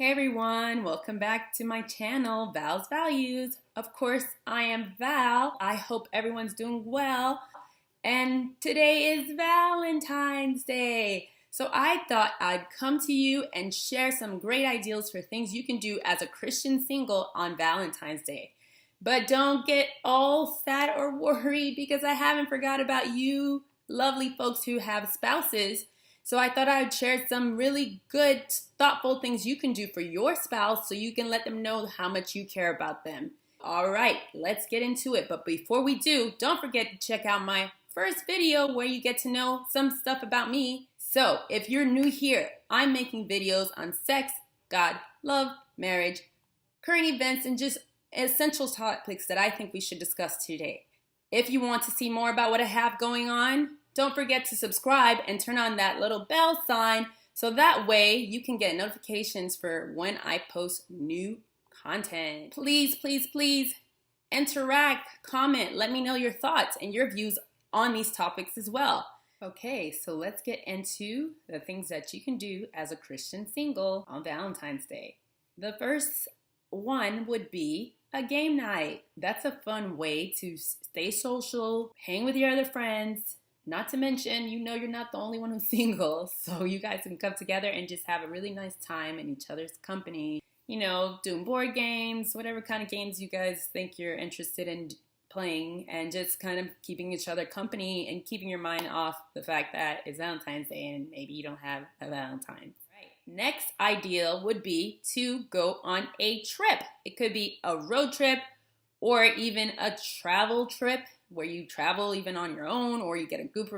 Hey everyone, welcome back to my channel, Val's Values. Of course, I am Val. I hope everyone's doing well. And today is Valentine's Day. So I thought I'd come to you and share some great ideas for things you can do as a Christian single on Valentine's Day. But don't get all sad or worried because I haven't forgot about you lovely folks who have spouses. So I thought I would share some really good, thoughtful things you can do for your spouse so you can let them know how much you care about them. All right, let's get into it. But before we do, don't forget to check out my first video where you get to know some stuff about me. So if you're new here, I'm making videos on sex, God, love, marriage, current events, and just essential topics that I think we should discuss today. If you want to see more about what I have going on, don't forget to subscribe and turn on that little bell sign so that way you can get notifications for when I post new content. Please, please, please interact, comment, let me know your thoughts and your views on these topics as well. Okay, so let's get into the things that you can do as a Christian single on Valentine's Day. The first one would be a game night. That's a fun way to stay social, hang with your other friends. Not to mention, you know you're not the only one who's single, so you guys can come together and just have a really nice time in each other's company. You know, doing board games, whatever kind of games you guys think you're interested in playing, and just kind of keeping each other company and keeping your mind off the fact that it's Valentine's Day and maybe you don't have a Valentine. Right. Next idea would be to go on a trip. It could be a road trip or even a travel trip, where you travel even on your own, or you get a group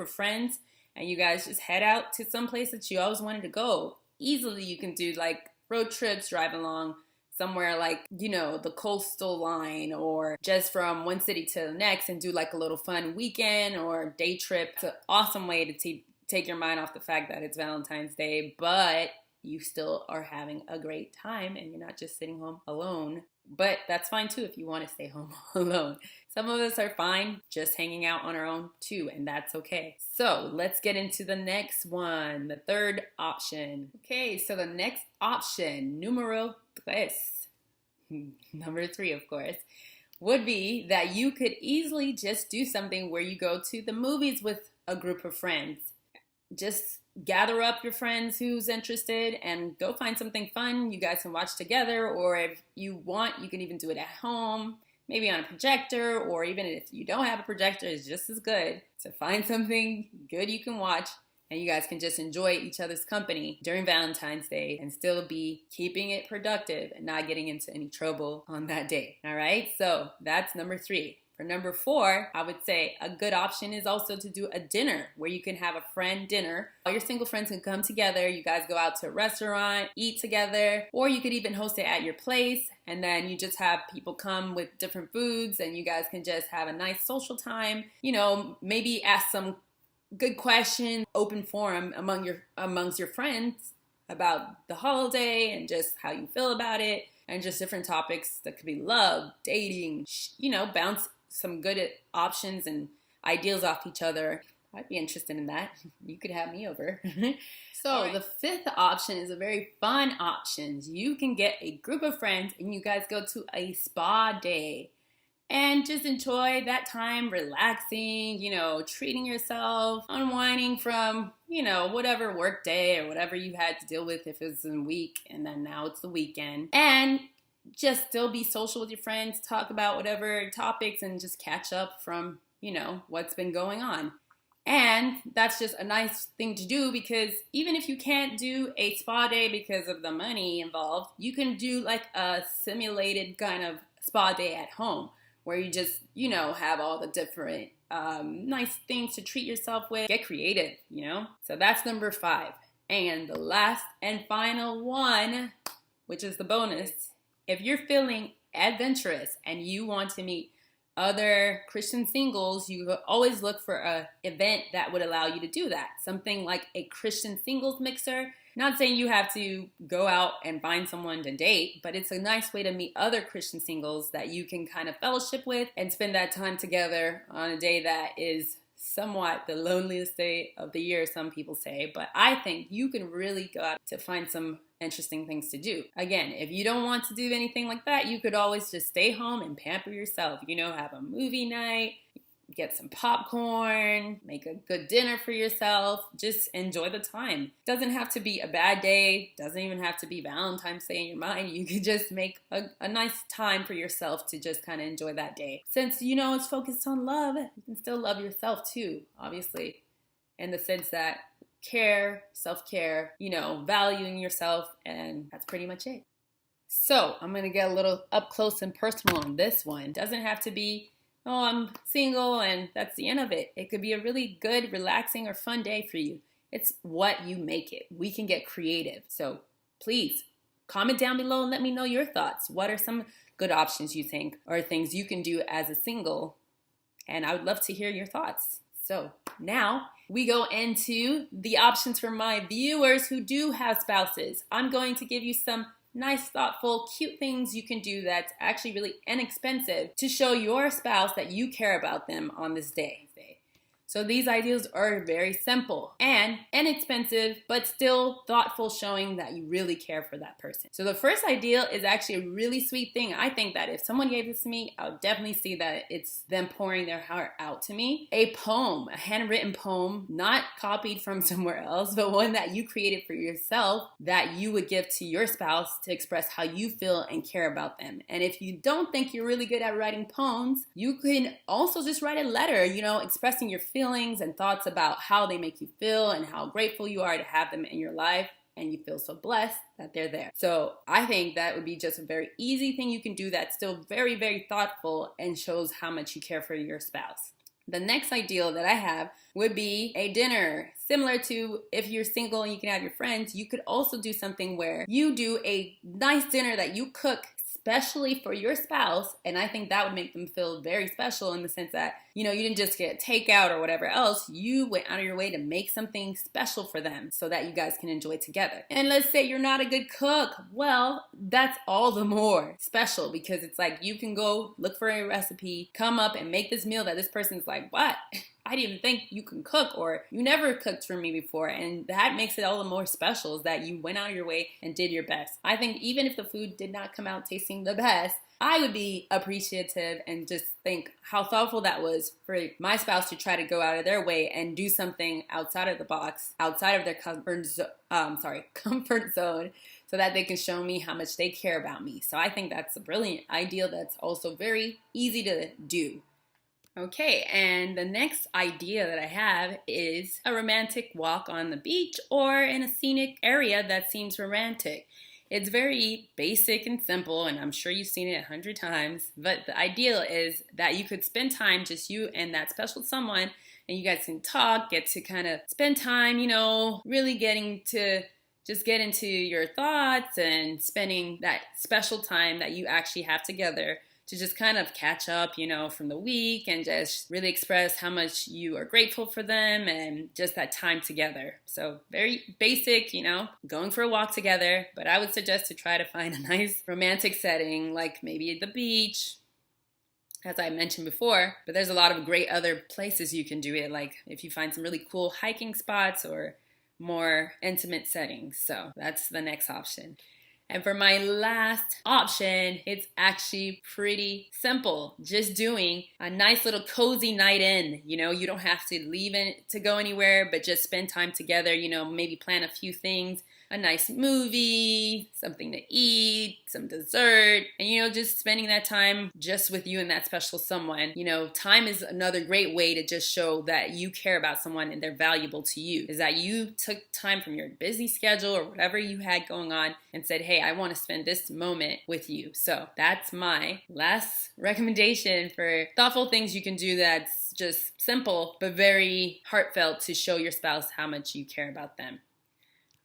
of friends and you guys just head out to some place that you always wanted to go. Easily you can do like road trips, drive along somewhere like, you know, the coastal line, or just from one city to the next and do like a little fun weekend or day trip. It's an awesome way to take your mind off the fact that it's Valentine's Day, but you still are having a great time and you're not just sitting home alone. But that's fine too if you want to stay home alone. Some of us are fine just hanging out on our own too, and that's okay. So let's get into the next one, the third option. Okay, so the next option, numero tres, number 3 of course, would be that you could easily just do something where you go to the movies with a group of friends. Just gather up your friends who's interested and go find something fun you guys can watch together, or if you want, you can even do it at home, maybe on a projector, or even if you don't have a projector, it's just as good to find something good you can watch and you guys can just enjoy each other's company during Valentine's Day and still be keeping it productive and not getting into any trouble on that day. All right, so that's number 3. For number 4, I would say a good option is also to do a dinner where you can have a friend dinner. All your single friends can come together. You guys go out to a restaurant, eat together, or you could even host it at your place. And then you just have people come with different foods and you guys can just have a nice social time. You know, maybe ask some good questions, open forum amongst your friends about the holiday and just how you feel about it, and just different topics that could be love, dating, you know, bounce some good options and ideas off each other. I'd be interested in that. You could have me over. So right. The 5th option is a very fun option. You can get a group of friends and you guys go to a spa day and just enjoy that time relaxing, you know, treating yourself, unwinding from, you know, whatever work day or whatever you had to deal with if it was a week and then now it's the weekend. And just still be social with your friends, talk about whatever topics and just catch up from, you know, what's been going on. And that's just a nice thing to do because even if you can't do a spa day because of the money involved, you can do like a simulated kind of spa day at home where you just, you know, have all the different nice things to treat yourself with. Get creative, you know? So that's number 5. And the last and final one, which is the bonus, if you're feeling adventurous and you want to meet other Christian singles, you could always look for an event that would allow you to do that. Something like a Christian singles mixer. Not saying you have to go out and find someone to date, but it's a nice way to meet other Christian singles that you can kind of fellowship with and spend that time together on a day that is somewhat the loneliest day of the year, some people say, but I think you can really go out to find some interesting things to do. Again, if you don't want to do anything like that, you could always just stay home and pamper yourself. You know, have a movie night, get some popcorn, make a good dinner for yourself, just enjoy the time. Doesn't have to be a bad day, doesn't even have to be Valentine's Day in your mind. You could just make a nice time for yourself to just kind of enjoy that day. Since, you know, it's focused on love, you can still love yourself too, obviously, in the sense that care, self-care, you know, valuing yourself, and that's pretty much it. So I'm gonna get a little up close and personal on this one. Doesn't have to be, oh, I'm single and that's the end of it. It could be a really good, relaxing, or fun day for you. It's what you make it. We can get creative. So please comment down below and let me know your thoughts. What are some good options you think, or things you can do as a single? And I would love to hear your thoughts. So now we go into the options for my viewers who do have spouses. I'm going to give you some nice, thoughtful, cute things you can do that's actually really inexpensive to show your spouse that you care about them on this day. So these ideas are very simple and inexpensive, but still thoughtful, showing that you really care for that person. So the first idea is actually a really sweet thing. I think that if someone gave this to me, I would definitely see that it's them pouring their heart out to me. A poem, a handwritten poem, not copied from somewhere else, but one that you created for yourself that you would give to your spouse to express how you feel and care about them. And if you don't think you're really good at writing poems, you can also just write a letter, you know, expressing your feelings and thoughts about how they make you feel and how grateful you are to have them in your life, and you feel so blessed that they're there. So I think that would be just a very easy thing you can do that's still very, very thoughtful and shows how much you care for your spouse. The next ideal that I have would be a dinner. Similar to if you're single and you can have your friends, you could also do something where you do a nice dinner that you cook especially for your spouse, and I think that would make them feel very special in the sense that, you know, you didn't just get takeout or whatever else, you went out of your way to make something special for them so that you guys can enjoy together. And let's say you're not a good cook, well, that's all the more special, because it's like you can go look for a recipe, come up and make this meal that this person's like, what? I didn't even think you can cook, or you never cooked for me before, and that makes it all the more special, is that you went out of your way and did your best. I think even if the food did not come out tasting the best, I would be appreciative and just think how thoughtful that was for my spouse to try to go out of their way and do something outside of the box, outside of their comfort zone, so that they can show me how much they care about me. So I think that's a brilliant ideal that's also very easy to do. Okay, and the next idea that I have is a romantic walk on the beach or in a scenic area that seems romantic. It's very basic and simple, and I'm sure you've seen it 100 times, but the ideal is that you could spend time, just you and that special someone, and you guys can talk, get to kind of spend time, you know, really getting to just get into your thoughts and spending that special time that you actually have together to just kind of catch up, you know, from the week and just really express how much you are grateful for them and just that time together. So very basic, you know, going for a walk together, but I would suggest to try to find a nice romantic setting, like maybe at the beach, as I mentioned before, but there's a lot of great other places you can do it, like if you find some really cool hiking spots or more intimate settings. So that's the next option. And for my last option, it's actually pretty simple. Just doing a nice little cozy night in. You know, you don't have to leave to go anywhere, but just spend time together, you know, maybe plan a few things, a nice movie, something to eat, some dessert, and, you know, just spending that time just with you and that special someone. You know, time is another great way to just show that you care about someone and they're valuable to you, is that you took time from your busy schedule or whatever you had going on and said, hey, I want to spend this moment with you. So that's my last recommendation for thoughtful things you can do that's just simple but very heartfelt to show your spouse how much you care about them.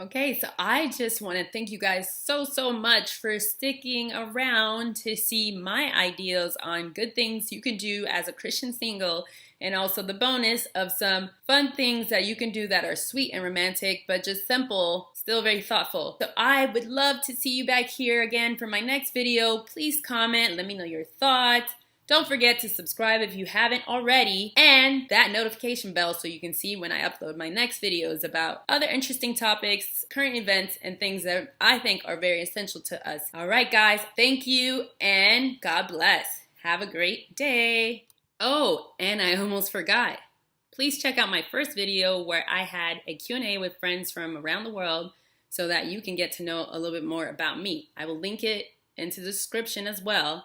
Okay, so I just want to thank you guys so much for sticking around to see my ideas on good things you can do as a Christian single, and also the bonus of some fun things that you can do that are sweet and romantic, but just simple, still very thoughtful. So I would love to see you back here again for my next video. Please comment, let me know your thoughts. Don't forget to subscribe if you haven't already, and that notification bell so you can see when I upload my next videos about other interesting topics, current events, and things that I think are very essential to us. Alright guys, thank you and God bless. Have a great day. Oh, and I almost forgot. Please check out my first video where I had a Q&A with friends from around the world so that you can get to know a little bit more about me. I will link it into the description as well.